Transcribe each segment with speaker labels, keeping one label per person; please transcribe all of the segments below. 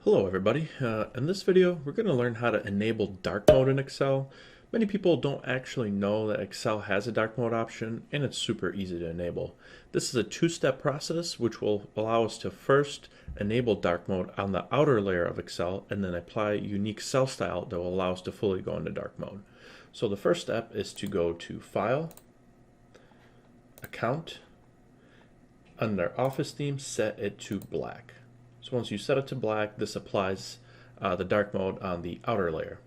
Speaker 1: Hello everybody. In this video we're going to learn how to enable dark mode in Excel. Many people don't actually know that Excel has a dark mode option, and it's super easy to enable. This is a two-step process which will allow us to first enable dark mode on the outer layer of Excel and then apply a unique cell style that will allow us to fully go into dark mode. So the first step is to go to File, Account, under Office Theme, set it to black. So once you set it to black, this applies the dark mode on the outer layer.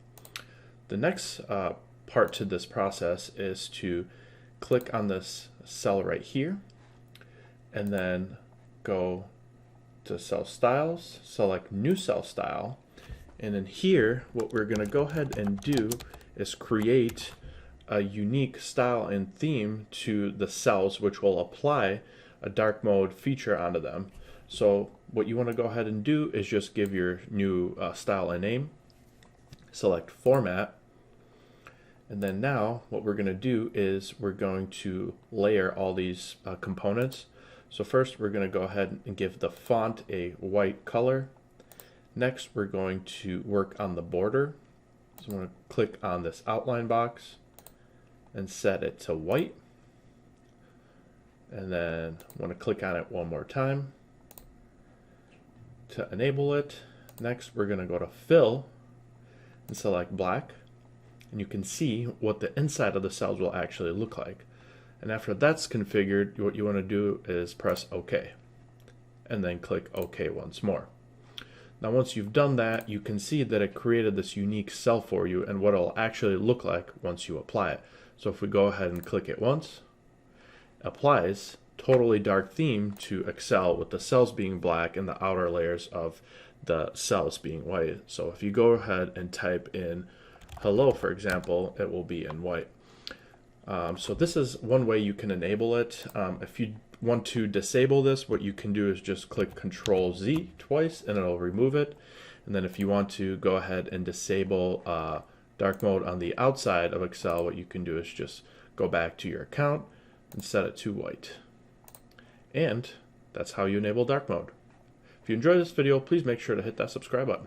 Speaker 1: The next part to this process is to click on this cell right here and then go to Cell Styles, select New Cell Style, and then here what we're going to go ahead and do is create a unique style and theme to the cells which will apply a dark mode feature onto them. So what you want to go ahead and do is just give your new style a name, select Format, and then now what we're going to do is we're going to layer all these components. So first we're going to go ahead and give the font a white color. Next we're going to work on the border. So I'm going to click on this outline box and set it to white. And then I want to click on it one more time to enable it. Next we're going to go to Fill and select black, and you can see what the inside of the cells will actually look like. And after that's configured, what you want to do is press OK and then click OK once more. Now once you've done that, you can see that it created this unique cell for you and what it'll actually look like once you apply it. So if we go ahead and click it once, applies totally dark theme to Excel with the cells being black and the outer layers of the cells being white. So if you go ahead and type in hello, for example, it will be in white. So this is one way you can enable it. If you want to disable this, what you can do is just click Control Z twice and it'll remove it. And then if you want to go ahead and disable dark mode on the outside of Excel, what you can do is just go back to your account and set it to white. And that's how you enable dark mode. If you enjoyed this video, please make sure to hit that subscribe button.